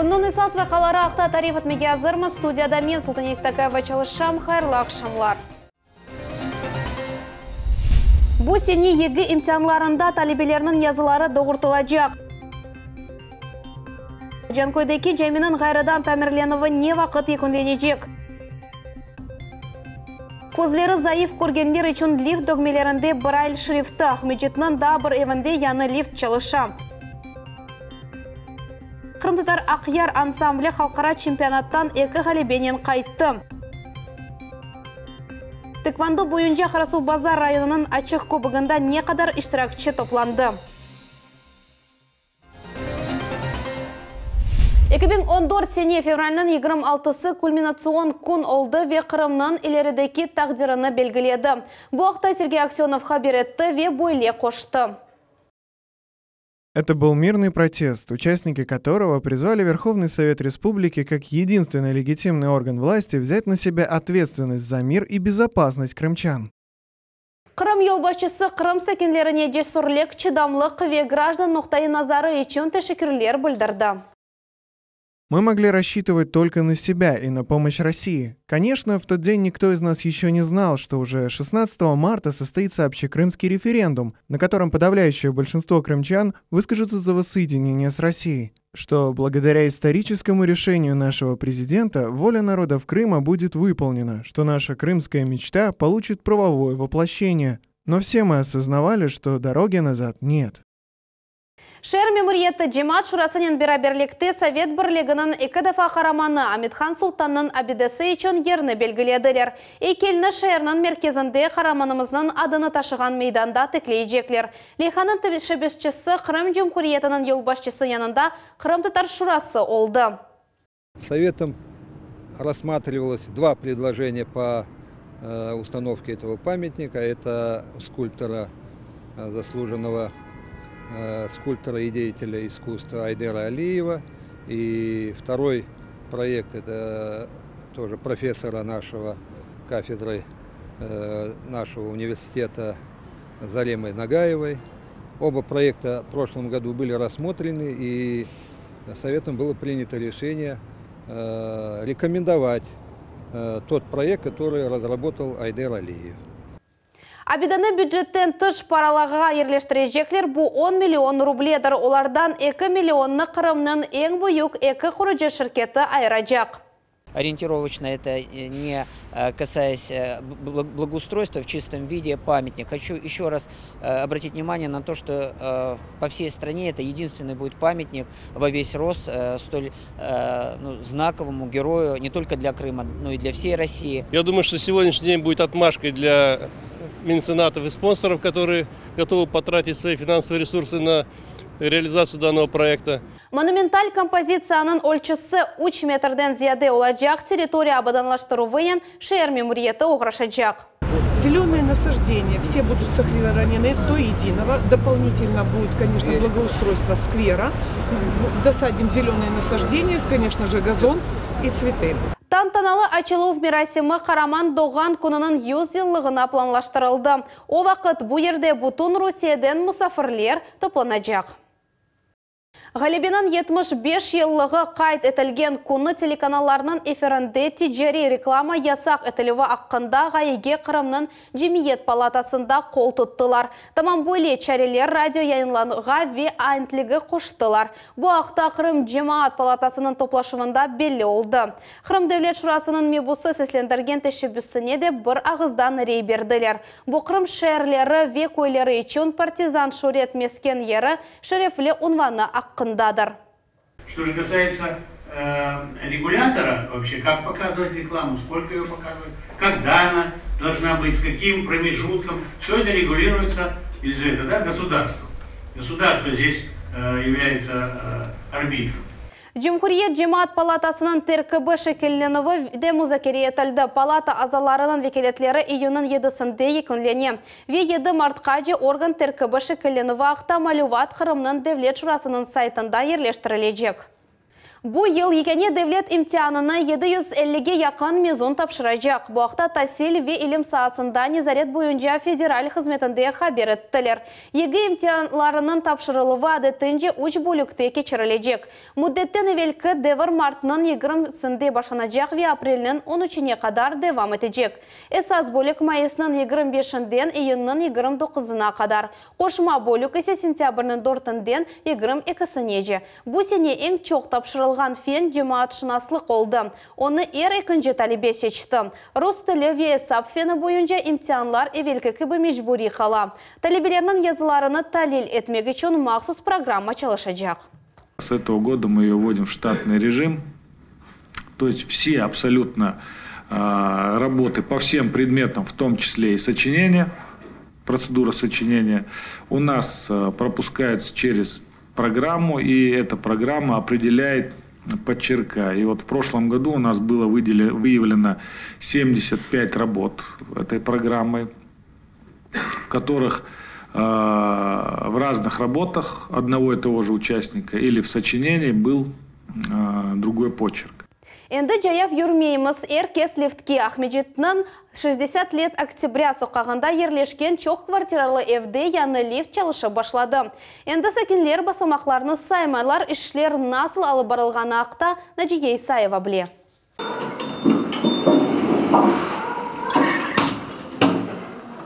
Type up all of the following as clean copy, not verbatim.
Күннің исас вә қалары ақта тариф етмеге азырмыз. Студияда мен Султан Естакаева çalışам. Хайырлы ақшамлар. Бұл сені егі имтианларында талибелерінің yazıları doğırтылacak. Жанкойдеки жәмінің ғайрадан тамирленуі не вақыт екінленежек. Көзлері зайыф көргендер үшін лифт дөгмелерінде Брайль шрифті. Ахмеджетінің да бір евінде яны лифт çalışам. Қырымтытар Ақияр ансамблі халқара чемпионаттан екі ғалебенен қайтты. Тыкванды бойынша Қарасу Базар районының ачық көбігінде не қадар іштиракчы топланды. 2014 сене февральның 26-сы кульминацион күн олды ве Қырымның илеридеки тақдирыны белгіледі. Бұл ақта Сергей Аксенов хабар етті ве бойле қошты. Это был мирный протест, участники которого призвали Верховный Совет Республики как единственный легитимный орган власти взять на себя ответственность за мир и безопасность крымчан. Қырым елбасшысы Қырым сәкенлеріне жесурлік, чыдамлық ве граждан нұқтайы назары үшін тәшекірлер білдірді. Мы могли рассчитывать только на себя и на помощь России. Конечно, в тот день никто из нас еще не знал, что уже 16 марта состоится общекрымский референдум, на котором подавляющее большинство крымчан выскажутся за воссоединение с Россией. Что благодаря историческому решению нашего президента воля народов Крыма будет выполнена, что наша крымская мечта получит правовое воплощение. Но все мы осознавали, что дороги назад нет. Шер мемориетті Джемат Шурасынен бераберлікті Совет бірлігінің екі дафа қараманы Амитхан Султанның абидесі үшін ерні белгіледілер. Екеліні шерінің мерkezінде қараманымызның адыны ташыған мейданда тіклейджеклер. Лейханын шебесшісі Қырым Жумхуриетінің елбасшысы янында Қырым-Татар Шурасы олды. Советом рассматривалось два предложения по установке этого памятника. Это скульптора, заслуженного скульптора и деятеля искусства Айдера Алиева. И второй проект — это тоже профессора нашего кафедры нашего университета Заремы Нагаевой. Оба проекта в прошлом году были рассмотрены, и Советом было принято решение рекомендовать тот проект, который разработал Айдер Алиев. Абиданы бюджеттен тыш паралаға ерлештірежеклер бұл 10 миллион рубледір. Олардан 2 миллионны Қырымның ең бұйық 2 құрыжы шіркеті айырajak. Ориентировочно это не касаясь благоустройства в чистом виде памятник. Хочу еще раз обратить внимание на то, что по всей стране это единственный будет памятник во весь рост столь знаковому герою не только для Крыма, но и для всей России. Я думаю, что сегодняшний день будет отмашкой для меценатов и спонсоров, которые готовы потратить свои финансовые ресурсы на реализацию данного проекта. Монументаль композицияның өлчісі 3 метрден зияде олacak, территория абаданлаштырувыен шер мемориеті оғрашачак. Зеленые насаждения все будут сохранены до единого. Дополнительно будет, конечно, благоустройство сквера. Досадим зеленые насаждения, конечно же, газон и цветы. Тантаналы ачылу мерасимі Қараман доған күнінің 100 жыллығына планлаштырылды. О вақыт бұл ерде бұтын Русияден мұсафірлер топланacak. Ғалебенің 75 еллығы қайт етілген күні телеканаларының эфирінде тижери реклама ясақ етілігі аққында ғайеге Қырымның Жемиет палатасында қол тұттылар. Тамам бөле чарелер радио яйынланға ве айынтлігі қоштылар. Бұл ақта Қырым Жемаат палатасының топлашуында белі олды. Қырым Девлет Шурасының мебусы сеслендірген тешебүсіне де бір ағыздан рей берділер. Бұл Қырым шәрлері ве көйлері үшін партизан шурет мескен ері шерефлі унваны аққында. Что же касается регулятора, вообще, как показывать рекламу, сколько ее показывать, когда она должна быть, с каким промежутком, все это регулируется государством. Государство здесь является арбитром. Cumhuriyet Cemaat Palatasının terkibi şekillenüvi de müzakere etildi. Palata azalarının vekiletleri iyunun 7'sinde yekunleniyor. Ve 7 Mart'kaci organ terkibi şekillenüvi aqta malumat Kırımның Devlet Şurasının saytında yerleştirilecek. Бу ел екене девлет имтианына 750-ге якын мезон тапшырajak. Бу вакытта Тасил ве илим саасында незарет боюнча федераль хезметинде хабар еттилер. Еге имтианларынын тапшырылуы адетинче 3 бөлүктө кечирилежек. Муддеттен эвелки девр мартынын 20-синде башланajak ве апрелнин 13-не кадар девам этежек. Эсас бөлүк майыснын 25-ден июннын 29-на кадар. Кошма бөлүк эсе сентябрнын 4-ден 22-сине. Бу сене эң чоң тапшырылган фен жемаатшынаслык oldu. Оны экинчи талибе сечти. Рус тили ве эсап фени боюнча имтианлар эвелки кеби межбури кала. Талибелердин языларыны талил этмек үчүн махсус программа чалышajak. С этого года мы ее вводим в штатный режим. То есть все абсолютно работы по всем предметам, в том числе и сочинения, процедура сочинения, у нас пропускаются через программу, и эта программа определяет подчерка. И вот в прошлом году у нас было выявлено 75 работ этой программой, в которых в разных работах одного и того же участника или в сочинении был другой почерк. Энди жаяв юрмейміз эркес лифтке Ахмеджеттің 60 лет октября соқағында ерлешкен чоқ квартиралы евде яны лифт чалышы башлады. Энди сәкенлер басамақларны саймайлар ішлер насыл алып барылғаны ақта Наджия Исаева біле.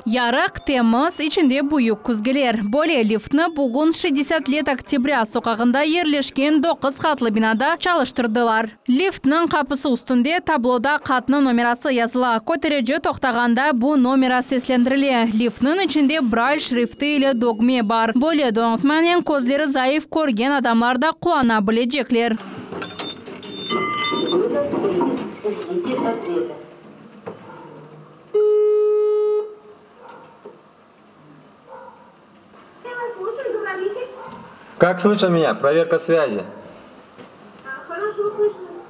Ярық теміз içinde büyük күзгелер. Более лифтны бүгін 60 лет октября соқағында ерлешкен 9 қатлы бинада çalıştırdılar. Лифтнің қапысы үстінде таблода қатның номерасы yazıла. Көтереже тоқтағанда bu номера seslendirilir. Лифтнің içinde брайль шрифті ile dogme бар. Более donatmanen көзлері zayıf көрген адамлар да қуана білежеклер. Как слышно меня? Проверка связи.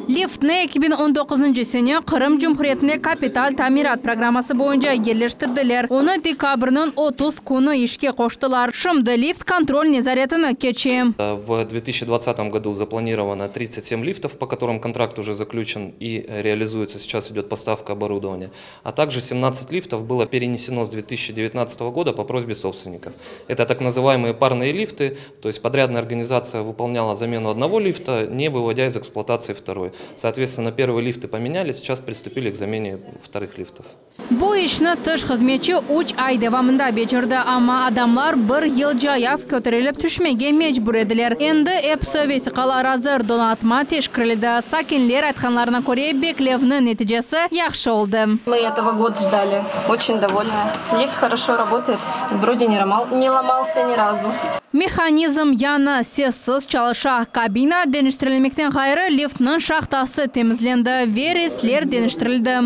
Лифтны 2019 сene Qırım Cumhuriyetine kapital tamirat programması boyunca yerleştirdiler. Onu dekabrının 30 kunu işe koştular. Şimdi lift контроль незаретını keçim. В 2020 году запланировано 37 лифтов, по которым контракт уже заключен и реализуется. Сейчас идет поставка оборудования. А также 17 лифтов было перенесено с 2019 года по просьбе собственников. Это так называемые парные лифты, то есть подрядная организация выполняла замену одного лифта, не выводя из эксплуатации второй. Соответственно, первые лифты поменяли, сейчас приступили к замене вторых лифтов. Bu işni tış hizmetçi 3 ay devamında becerdi ama adamlar bir yıl jayaf kötürülüp düşmege mecbur ediler. Endi hepsi vesikalar hazır donatma teşkirildi. Sakinler aytganlarına göre beklevnin neticesi yaxşı oldu. Мы этого года ждали, очень довольны. Лифт хорошо работает, вроде не ломался ни разу. Mexanizm yana sessiz çalışa. Kabina deniştirilmekten gayrı liftnin şahtası temizlendi ve resler deniştirildi.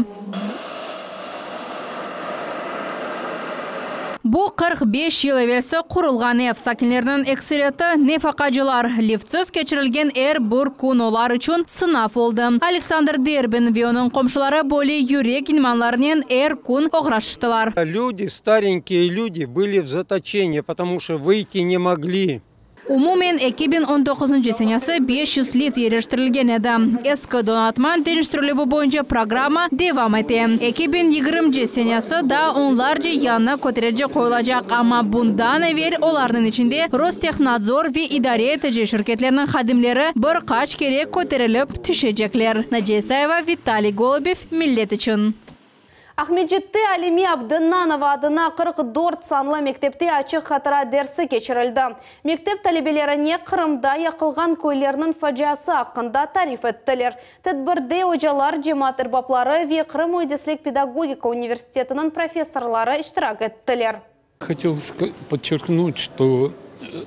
Bu 45 yıl evvelsi kurulgan ev. Sakinlerinin ekseriyeti nefakacılar. Liftsiz keçirilgen bir kun olar üçün sınav oldu. Alexander Derbin ve onun komşuları böyle yürek inmanlarının kun oğraştılar. Люди, старенькие люди, были в заточении, потому что выйти не могли. Umumen 2019 senesi 500 lift yerleştirilgen edi. Eski donatman deniştirilüğü boyunca programma devam etti. 2020 senesi da onlarca yanına kötürece koyulacak ama bundan evvel onların içinde Rostexnadzor ve idare edici şirketlerinin xadimleri birkaç kere kötürülüp düşecekler. Nadia Исаева, Vitaliy Golubov, Millet için. Ахмеджетте Алими Абдыннанова адына 44 санлы мектепте ачык хатыра дерси кечирилди. Мектеп талебелеріне Кырымда якылган көйлерінің фажасы хакында тариф еттилер. Тедбирде ожалар, жемаат эрбаплары ве Кырым Ойдеслик педагогика университетінің профессорлары иштирак еттилер. Хотел подчеркнуть, что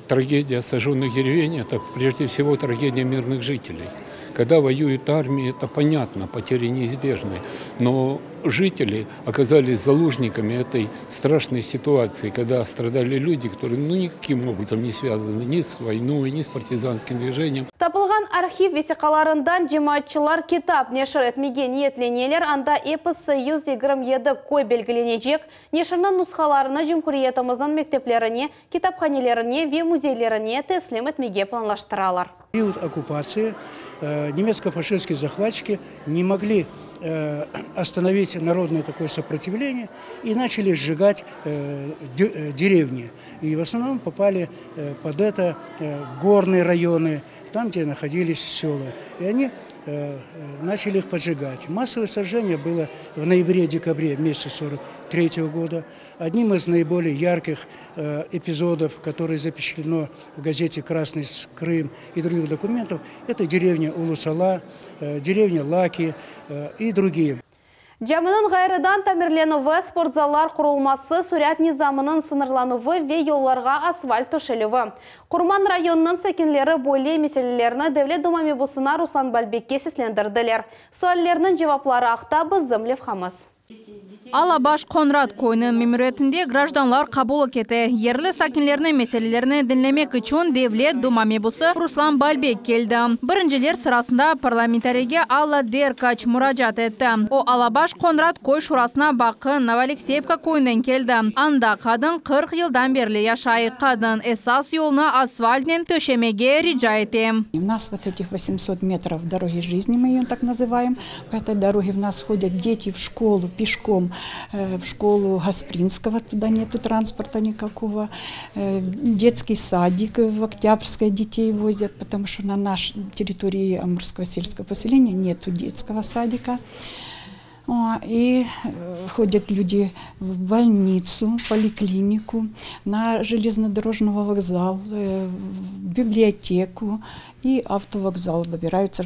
трагедия сожженных деревень – это прежде всего трагедия мирных жителей. Когда воюет армия, это понятно, потери неизбежны. Но жители оказались заложниками этой страшной ситуации, когда страдали люди, которые никаким образом не связаны ни с войной, ни с партизанским движением. Табылған архив весиқаларындан жематчылар китап нешір етмеге ниетленелер, анда эпысы 127 кой белгіленежек, нешірнің нұсқаларына Жемхуриетіміздің мектеплеріне, китапханелеріне ве музейлеріне теслим етмеге планлаштыралар. В период оккупации немецко-фашистские захватчики не могли остановить народное такое сопротивление и начали сжигать деревни. И в основном попали под это горные районы, там, где находились села. И они начали их поджигать. Массовое сожжение было в ноябре-декабре месяца 1943 года. Одним из наиболее ярких эпизодов, который запечатлено в газете «Красный Крым» и других документов, это деревня Улусала, деревня Лаки и другие. Жамының ғайрыдан тамирленуі спортзалар құрылмасы сурят низамының сынырлануы ве yollarga асфальт төшелуі. Құрман районының сәкенлері бойле меселелеріні Devlet Думами бұсына Руслан Балбекке сеслендірділер. Суаллерінің жеваплары ақта біздім Левхамыз. Алабаш Конрад койының мемлекетінде гражданлар қабыл кете. Ерлі сакинлерінің мәселелеріне dinlemek үшін Devlet Думами бұсы Руслан Балбек келді. Біріншілер сырасында парламентариге Алла Деркач мұражат етті. О Алабаш Конрад кой шурасына бақы Новоалексеевка койынан келді. Анда қадын 40 жылдан берлі яшай. Қадын эсас yoluna асфальтнен төшемеге риджа етті. У нас вот этих 800 метров дороги жизни, мы ее так называем. По этой дороге в нас ходят дети в школу пешком. В школу Гаспринского, туда нету транспорта никакого. Детский садик в Октябрьское детей возят, потому что на нашей территории Амурского сельского поселения нету детского садика. И ходят люди в больницу, в поликлинику, на железнодорожный вокзал, в библиотеку и автовокзал, добираются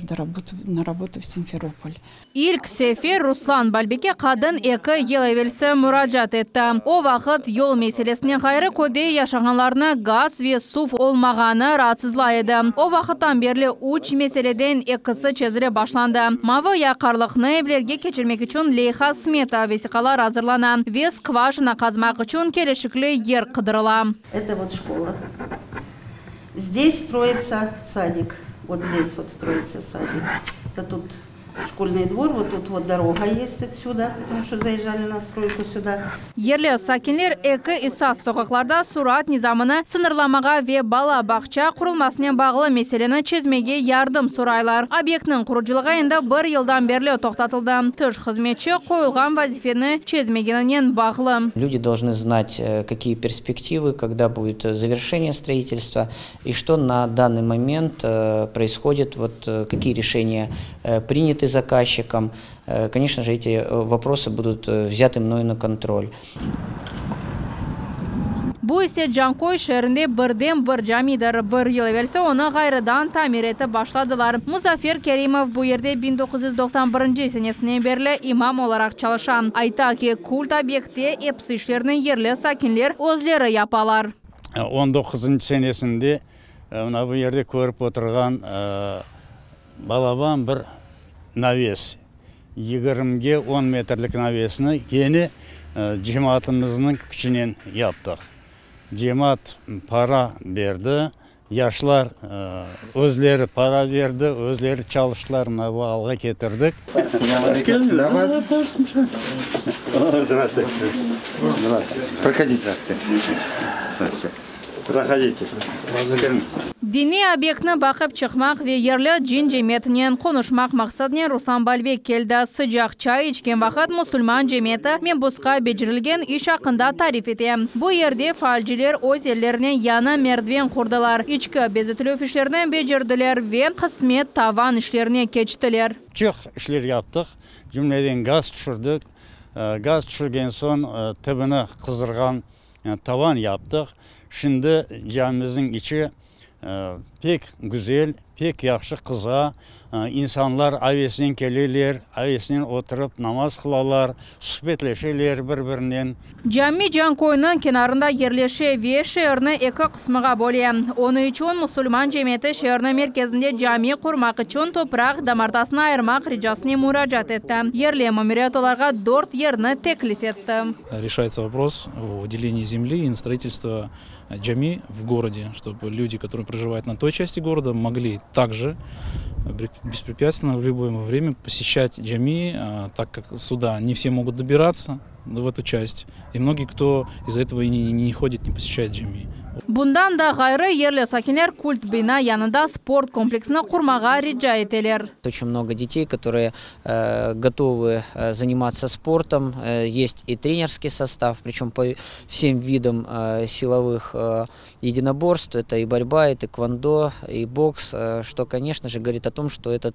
на работу в Симферополь. İlk sefer Руслан Балбекке қадын 2 ел әвелсі мұражат етті. О вақыт yol meselesine қайры көде яшағанларына газ ве суф olmağаны rahatsızlaydı. O vaqıttan berli 3 meseleden 2'si çözüle başlandı. Mavı yaqarlıqını evlerge keçirmek için leyha smeta vesikalar hazırlanan ve skvajina kazmak için kelişikli yer kıdırıla. Это вот школа. Здесь строится садик. Вот здесь вот строится садик. Это тут школьный двор, вот тут вот дорога есть отсюда, потому что заезжали на стройку сюда. Yerli sakinler eki esas sokaklarda surat nizamını sınırlamağa ve bala bakça kurulmasına bağlı meseleni çözmege yardım soraylar. Obyektinin kuruculuğu ayında 1 yıldan beri toxtatıldı. Tüş hizmetçi koyulgan vazifeni çözmegenen bağlı. Люди должны знать, какие перспективы, когда будет завершение строительства и что на данный момент происходит, вот какие решения приняты заказчиком. Конечно же, эти вопросы будут взяты мною на контроль. Bu ise Cankoy şehrinde birden bir camidir. 1 yıl evvelse onu gayrıdan tamir etip başladılar. Muzaffer Kerimov bu yerde 1991 senesinden beri imam olarak çalışan. Ayta ki kult obyekti epsi işlerini yerli sakinler özleri yapalar. 19 senesinde bu yerde көріп отырған балабан bir навес. 20'ge 10 metrelik навесini yeni cemaatımızın küçüğünden yaptık. Cemaat para verdi, yaşlar özleri para verdi, özleri çalıştılar, bu alga getirdik. Проходите. Dini obyektini bakıp çıkmak ve yerli cin cemiyetinden konuşmak maksadına Ruslан Балбек keldi. Sıcak çay içken vakit Müslüman cemiyeti menbusqa becerilgen iş hakkında tarif etti. Bu yerde faalciler öz ellerine yana merdiven kurdular. İçki bezetiliyor işlerini becerdiler ve kısmet tavan işlerine geçtiler. Çok işler yaptık. Cümleden gaz düşürdük. Gaz düşürgen son tıbını kızdırgan tavan yaptık. Şimdi camimizin içi Pek güzel, pek yaxşı kıza. İnsanlar avesinden gelirler, avesinden oturup namaz kılarlar, sohbetleşirler birbirinden. Cami can koyunun kenarında yerleşe ve şehrini iki kısmıga bölüyor. Onun için Müslüman cemiyeti şehrin merkezinde cami kurmak için toprak damartasını ayırmak ricasını müracaat etti. Yerli mamiriyatolarga 4 yerini teklif etti. Решается вопрос о уделении земли и на строительство джами в городе, чтобы люди, которые проживают на той части города, могли также беспрепятственно в любое время посещать джами, так как сюда не все могут добираться в эту часть, и многие, кто из-за этого и не ходит, не посещает джами. Bundan da gayrı yerli sakinler культ бина yanında sport kompleksini kurmağa rica ettiler. Очень много детей, которые готовы заниматься спортом. Есть и тренерский состав, причем по всем видам силовых единоборств. Это и борьба, и тэквондо, и бокс, что, конечно же, говорит о том, что этот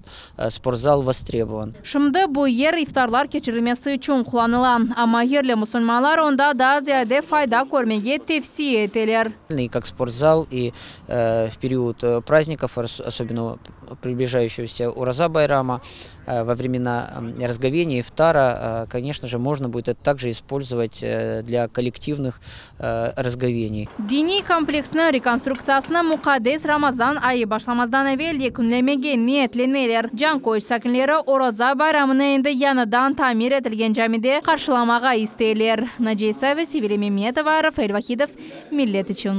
спортзал востребован. Şimdi bu yer iftarlar geçirilmesi için kullanılan ama yerli Müslümanlar onda daha ziyade fayda görmeye tavsiye ettiler. И как спортзал, и в период праздников, особенно приближающегося Ураза Байрама, во времена разговения, ифтара, конечно же, можно будет это также использовать для коллективных разговений. Dini kompleksinin rekonstruksiyasını mukaddes Ramazan ayı başlamazdan evvel yekunlemeye niyetlenmeler. Can koyuş sakinleri Urazа Bayramını endi yanıdan tamir edilgen camide karşılamağa isterler. Nacisa ve Sivile Mehmetova, Rafael Vahidov, Millet için.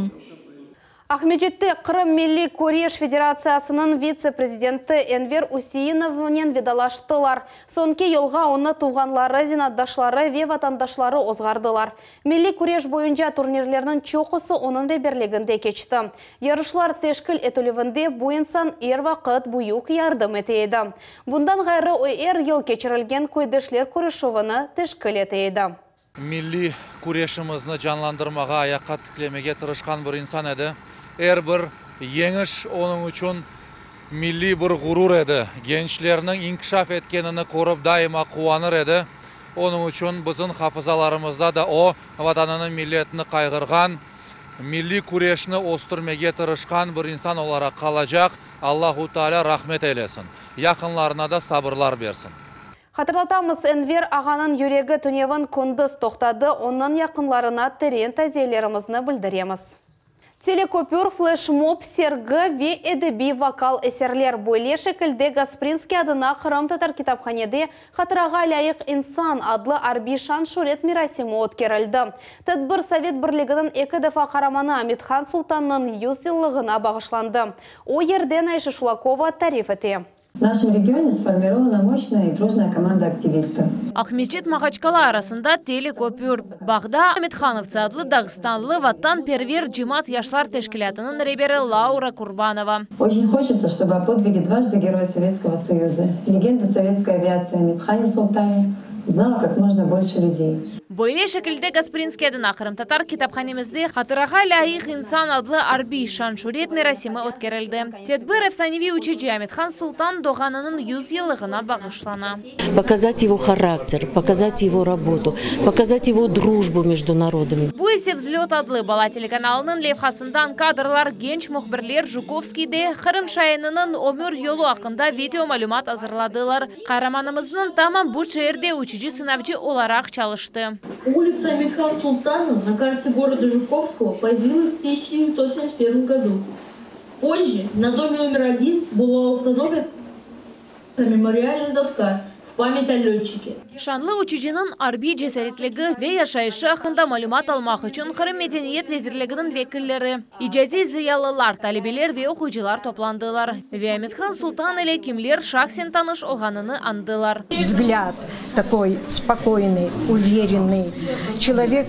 Ахмеджетте Қырым Милли Көреш Федерациясының вице-президенті Энвер Усейновнен ведалаштылар. Сонке елға оны туғанлары, зинатдашлары ве ватандашлары озғардылар. Милли Көреш бойынша турнирлерінің чоқысы оның реберлігінде кечті. Ярышлар тешкіл етілівінде бойынсан ер вақыт бұйық ярдым етейді. Бұндан ғайры өр ел кечірілген көйдешлер күрешовыны тешкіл етейді. Milli kureşimizni canlandırmağa, ayakka tiklemege tırışkan bir insan edi. Bir yeniş onun için milli bir gurur edi. Gençlerinin inkişaf etkenini korup daima kuvanır edi. Onun için bizim hafızalarımızda da o vatanının milletini kaygırgan, milli kureşini osturmege tırışkan bir insan olarak kalacak. Allahu Teala rahmet eylesin. Yakınlarına da sabırlar versin. Hatırlatamыз, Энвер ағаның юрегі түневін күндіз тоқтады, onun yakınlarına tereyin taziyelerimizni bildiremiz. Телекопюр, флешмоб, сергі ve edebi vokal eserler böyle şekilde Gasprinskiy adına Kırım Tatar kitapxanede Hatırağa layık insan adlı arbi şan şöhret mirasimi ötkerildi. Tedbir Sovet Birliği'nin 2 defa kahramanı Amitxan Sultan'ın 100 yıllığına bağışlandı. O yerden Ayşe Шулакова tarif etti. В нашем регионе сформирована мощная и дружная команда активистов. Ахмеджет Махачкала арасында телекопюр. Бағда Аметхановцы адлы Дагыстанлы ваттан первер Джимат Яшлар тешкилятының ребері Лаура Курбанова. Очень хочется, чтобы о подвиге дважды Героя Советского Союза, легенда советской авиации Аметхане Султане знало как можно больше людей. Böyle şekilde Gasprinskiy adına Kırım Tatar kitapxanemizde Hatırağa layık insan adlı arbi şan şöhret merasimi ötkerildi. Tedbir efsanevi uçucu Ametxan Sultan doğanının 100 yıllığına bağışlana. Показать его характер, показать его работу, показать его дружбу между народами. Bu ise Взлет adlı Bala telekanalının levhasından kadrlar genç muhbirler Жуковский'de Kırım şayanının ömür yolu hakkında video malumat hazırladılar. Kahramanımızın tamam bu şehirde uçucu sınavcı olarak çalıştı. Улица Аметхан Султана на карте города Жуковского появилась в 1971 году. Позже на доме номер 1 была установлена мемориальная доска в память о летчике. Şanlı uçucunun arbi cesaretligi ve yaşayışı hakkında malumat almak için Kırım Medeniyet Vezirliğinin vekilleri, icazi ziyalılar, talebeler ve okuyucular toplandılar. Ve Ametxan Sultan ile kimler şahsen tanış olganını andılar. Взгляд такой спокойный, уверенный. Человек,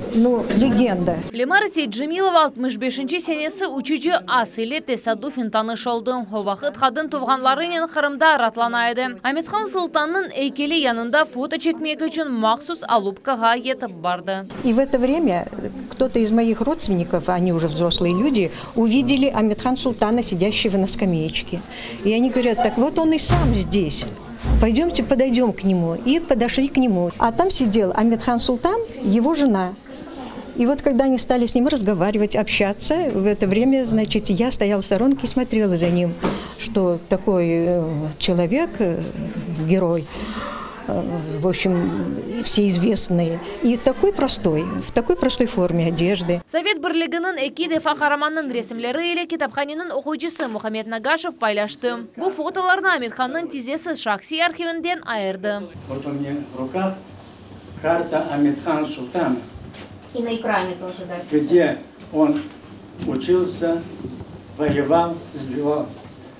легенда. Lemar Cemilova 65. senesi uçucu As ile tesadüfen tanış oldu. O vakit kadın tuğanlarının Kırım'da ratlanaydı. Ametxan Sultan'ın heykeli yanında foto çekmek için mahsus alupkaga yetip vardı. И в это время кто-то из моих родственников, они уже взрослые люди, увидели Аметхан Султана, сидящего на скамеечке. И они говорят, так вот он и сам здесь. Пойдемте подойдем к нему. И подошли к нему. А там сидел Аметхан Султан, его жена. И вот когда они стали с ним разговаривать, общаться, в это время, значит, я стояла в сторонке и смотрела за ним, что такой человек, герой, в общем, все известные, и в такой простой форме одежды. Совет бірлігінің эки дефа қараманның ресімлері или китапханының оқучысы Мухаммед Нагашев пайлашты. Бұл фотоларны Амитханның тизесі шахси архивінден айырды. Вот у меня в руках карта Амитхан Султана. И на экране тоже, да. Где он учился, воевал, сбивал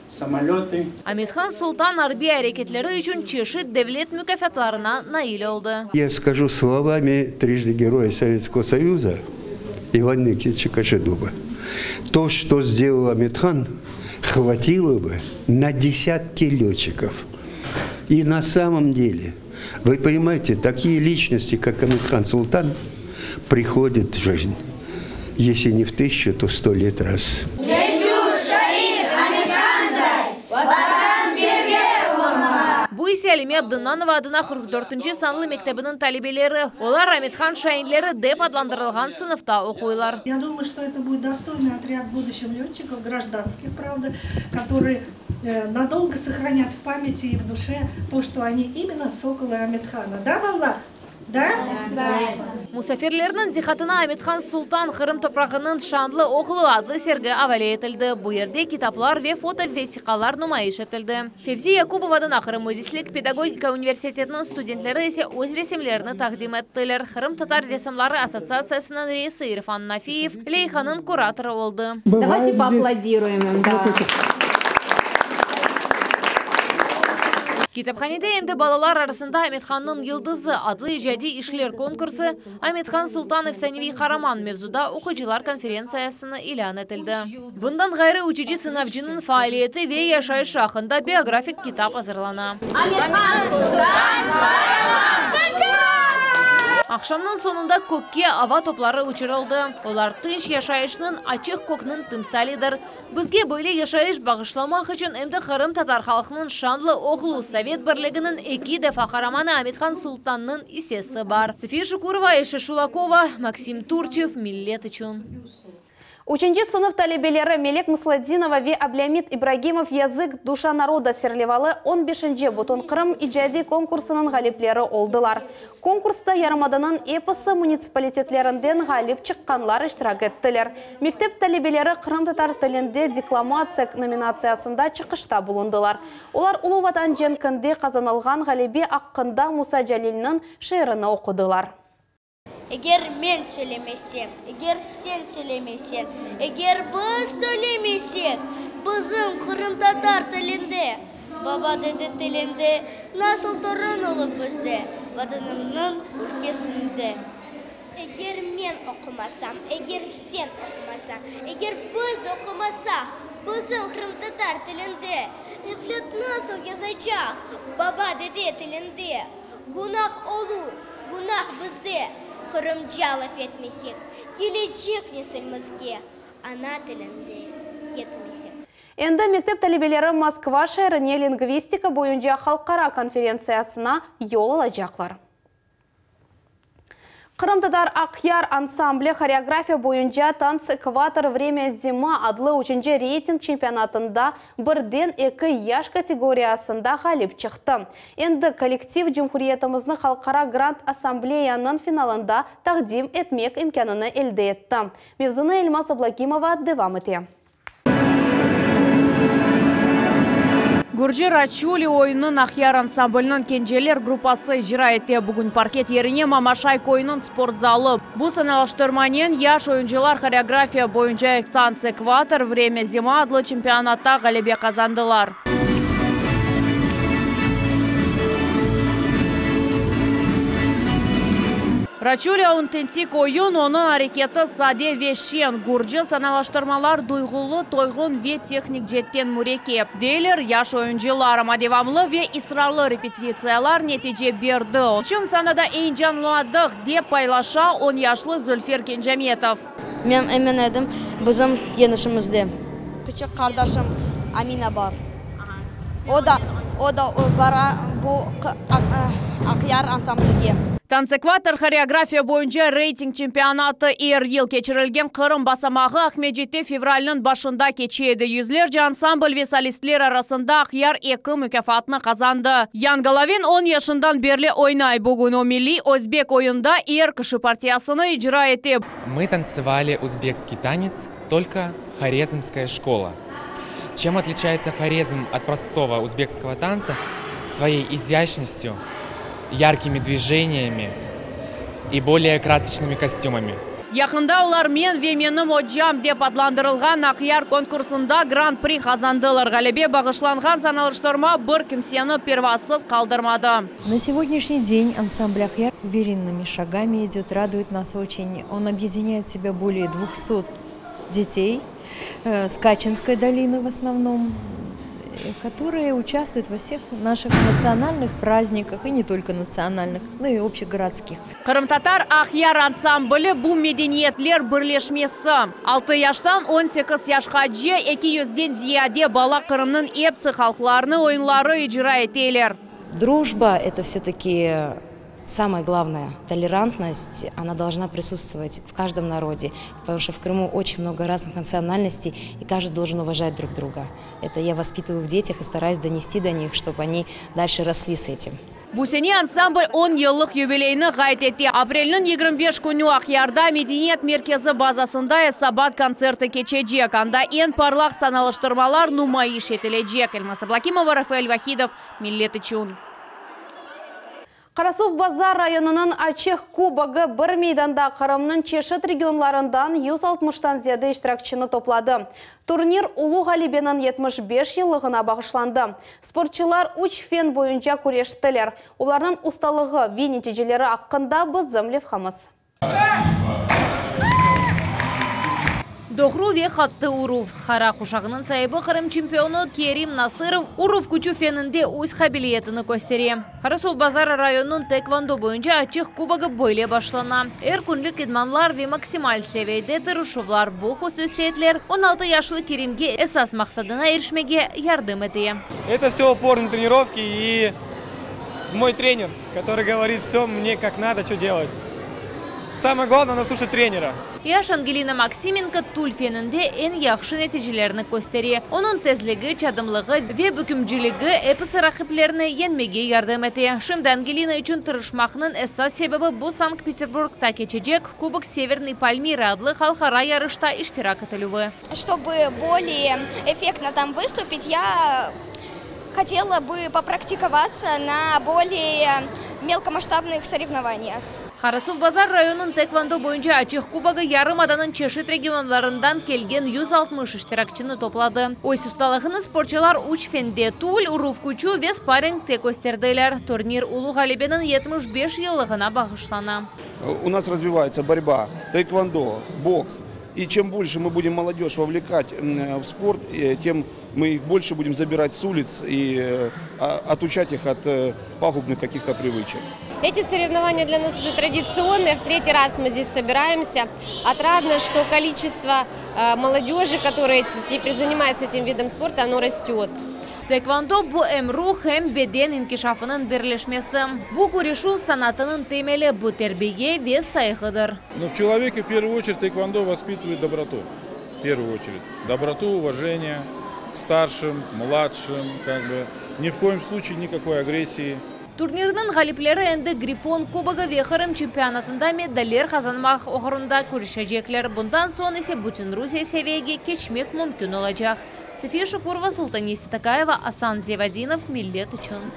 самолеты. Амитхан Султан арби әрекетлері үшін чешет девлет мүкафатларына наил oldu. Я скажу словами трижды героя Советского Союза Ивана Никитича Кашедуба. То, что сделал Амитхан, хватило бы на десятки летчиков. И на самом деле, вы понимаете, такие личности, как Амитхан Султан, приходят в жизнь. Если не в 1000, то 100 лет раз. Bu ise Әлиме Абдынанова адына 44-ші санлы мектебінің талибелері. Олар Амитхан шайынлері деп адландырылған сыныфта оқуйлар. Я думаю, что это будет достойный отряд будущих летчиков, гражданских, правда, которые надолго сохранят в памяти и в душе то, что они именно соколы Амитхана. Да, Баллар? Да? Да. Мусафирлерінің дихатына Амитхан Султан Қырым топрағының шанлы оқылы адлы сергі авале етілді. Бұл ерде китаплар ве фото-весиқалар нумайыш етілді. Февзи Якубовадың Қырым Музислік педагогика университетінің студентлері есе өз ресімлеріні тақдим еттілер. Қырым татар ресімлары ассоциациясының рейсі Ирфан Нафиев Лейханың кураторы олды. Давайте поаплодируем им. Да. Китапханеде енді балалар арасында Амитханның Йылдызы адлы ижади ишлер конкурсы Амитхан Султанов Саневи Хараман мевзуда оқучылар конференциясыны илан етілді. Бұндан ғайры учичи сынавчының фаалиеті ве яшайыш ақында биографик китап азырлана. Амитхан Султан Хараман! Ақшамның сонында көкке ава топлары учырылды. Олар тынш яшайышның ачық көкнің тымсалидыр. Бізге бөйле яшайыш бағышламақ үшін әмді Қырым татар халқының шанлы оғылу Совет бірлігінің эки дефа қараманы Амитхан Султанның исесі бар. София Шукурова, Айша Шулакова, Максим Турчев, Миллет үшін. Ученче сынып талебелері Мелек Мусладинова ве Аблямид Ибрагимов язык душа народа серлевалы 15-ші бұтын Қырым ижади конкурсының ғалиплері олдылар. Конкурста Ярмаданын эпосы муниципалитетлерінден ғалип шыққанлар іштірак еттілер. Мектеп талебелері Қырым татар тілінде декламация номинациясында чықышта бұлындылар. Олар Улы Ватан женкінде қазанылған ғалибе аққында Муса Джалилінің шиырыны оқыдылар. Егер мен сөйлемесем, егер сен сөйлемесең, егер біз сөйлемесек, біздің Қырым татар тілінде, баба деді тілінде, насыл тұрын олып бізде, ватанымның өлкесінде. Егер мен оқымасам, егер сен оқымасаң, егер біз оқымасақ, біздің Қырым татар тілінде, евлет насыл язычақ, баба деді тілінде, гунах олу, гунах бізде. Қырым жалов етмесек, келечек несілімізге, ана тілінде етмесек. Енді мектеп талебелері Москва шайрыне лингвистика бойынша халықара конференциясына ел алacaklar. Қырым татар Ақяр ансамбле хореография бойынша танц экватор время зима адлы ученче рейтинг чемпионатында бірден 2 яш категориясында ғалип чықты. Енді коллектив Жұмхуриетіміздің халықара грант ассамблеяның финалында тақдим етмек имканını elde етті. Мевзуна Эльмаз Аблакимова девам ете. Гурджи Рачули ойынын Ақяр ансамблінің кенжелер группасы жира етті. Бүгін паркет еріне Мамашай койының спортзалы. Бұл саналаштырманен яш ойыншылар хореография бойынша танц экватор время зима адлы чемпионатта ғалебе қазандылар. Рачули аунтентик ойын, оның әрекеті саде вешен. Гурджи саналаштырмалар дойғылы тойғын ве техник жеттен мурекеп. Дейлер яш ойыншылар, мадевамлы ве исралы репетициялар нетеже берді. Үшін санада ең жанлуадық деп пайлаша 10 яшлы Зульфир Кенжаметов. Мен әмен әдім біздің енішімізде. Күчік қардашым Амина бар. О да бара бұл Ақяр ансамбліге. Танцекватор хореография бойынша рейтинг чемпионаты ел кечірілген Қырым басамағы Ахмеджетте февралінің башында кечеді. Yüzlerce ансамбль ve solistler arasında Ақияр 2 mükafatını kazandı. Yan Головин 10 yaşından beri oynay. Bugün o milli Özbek oyunda кіші партиясını icra etti. Мы танцевали узбекский танец, только хорезмская школа. Чем отличается хорезм от простого узбекского танца? Своей изящностью, яркими движениями и более красочными костюмами. Yakında ular men ve menim hocam деп adlandırılgan Ақияр konkursunda Grand Prix kazandılar. Galebe bağışlanған sanalıştırma bir kimseni первассыз kaldırmadı. На сегодняшний день ансамбль «Ақияр» уверенными шагами идет, радует нас очень. Он объединяет в себя более 200 детей с Качинской долины в основном, которые участвуют во всех наших национальных праздниках, и не только национальных, но и общегородских. Қырым-татар Ақияр ансамблі бұл медениетлер бірлешмесі. 6 yaştan 18 yaşқа же 200-ден зияде бала Қырымның епсі халқларының ойынлары icra етелер. Дружба – это все-таки самое главное. Толерантность, она должна присутствовать в каждом народе, потому что в Крыму очень много разных национальностей, и каждый должен уважать друг друга. Это я воспитываю в детях и стараюсь донести до них, чтобы они дальше росли с этим. Bu sene ансамбль 10 yıllık юбилейini gayet etti. Aprel'in 25 günü Ақиярда Medeniyet Merkezi bazasında Esabat konserti geçecek. Anda en parlak sanalıştırmalar numayiş edilecek. Elmas Ablakimova, Rafael Vahidov, Millet için. Қарасув Базар районының Ачех кубогы бір мейданда Қырымның чешет регионларындан 160-тан зияды иштиракчыны топлады. Турнир Улу Ғалибенің 75 жылығына бағышланды. Спортчылар 3 фен бойынша күрештілер. Олардың ұсталығы ве нәтижелері аққында бізім левхамыз. Доғру ве қатты Урув. Хара құшағының сайыбы Қырым чемпионы Керим Насыров Урув күчу фенінде өз қабілетіні көстере. Қарасув Базар районының тэквондо бойынша Ачех кубогы бойле башлана. Күнлік идманлар ве максималь севейде тұрышывлар бұл өсетлер 16 яшлы Керимге эсас мақсадына ершмеге ярдым ете. Это все упор на тренировки и мой тренер, который говорит все мне как надо, что делать. Самое главное, надо слушать тренера. Яш Ангелина Максименко тул фенінде en яқшы нәтижелеріні көстере. Оның тезлігі, чадымлығы ве бүкімділігі эпісі рақиплеріні енмеге ярдым ете. Шымды Ангелина үшін тұрышмақының эсас себебі бұл Санкт-Петербургта кечечек Кубок Северный Пальмира адлы халқара ярышта иштирак етілуі. Чтобы более эффектно там выступить, я хотела бы попрактиковаться на более мелкомасштабных соревнованиях. Қарасув Базар районының тэквондо бойынша Ачех кубогы ярым аданың чешет регионларынан келген 160 иштиракчыны топлады. Ойс ұсталығыны спортчылар 3 фенде тул, Урув күчу ве спарринг тек өстердейлер. Турнир Улу Ғалибенің 75 жылығына бағышлана. У нас развивается борьба, тэквондо, бокс. И чем больше мы будем молодежь вовлекать в спорт, тем мы их больше будем забирать с улиц и отучать их от пагубных каких-то привычек. Эти соревнования для нас уже традиционные. В 3-й раз мы здесь собираемся. Отрадно, что количество молодежи, которая теперь занимается этим видом спорта, оно растет. Тэквондо bu ruh hem beden inkişafının birleşmesi. Bu күрешу санатының темелі bu тербиге ve saygıdır. Но в человеке в первую очередь тэквондо воспитывает доброту. В первую очередь. Доброту, уважение к старшим, младшим, ни в коем случае никакой агрессии. Турнирдің ғалиплері әнді Грифон кубогы ве Қырым чемпионатында медалер қазанмақ оғырында көрішәжеклер. Бұндан соң есе бүтін Русия севеге кечмек мүмкін олacak. София Шукурова, Султан Еситакаева, Асан Зевадинов, Millet үшін.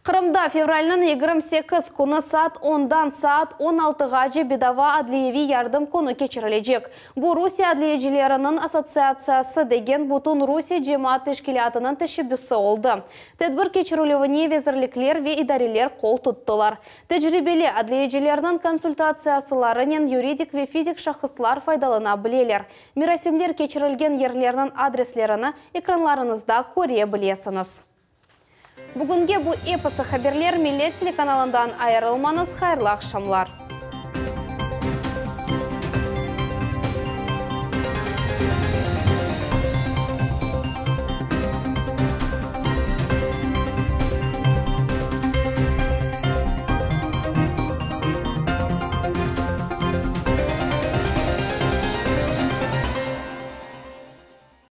Қырымда февральның 28 күні саат 10-дан саат 16-ға бедава адлиеви ярдым күні кечірілежек. Бұл Русия адлиежілерінің ассоциациясы деген бұтын Русия жемат тешкілятының тәшібісі олды. Тәдбір кечірілуіне везірліклер ве идарелер қол тұттылар. Тәжірибелі адлиежілерінің консультациясыларының юридик ве физик шақыслар файдалына білелер. Мирасимлер кечірілген ерлерінің адреслеріні экранларыңызда көре білесіңіз. Бүгінге бұл эпосы хаберлер Millet телеканалындан айырылмаңыз, хайырлы ақшамлар.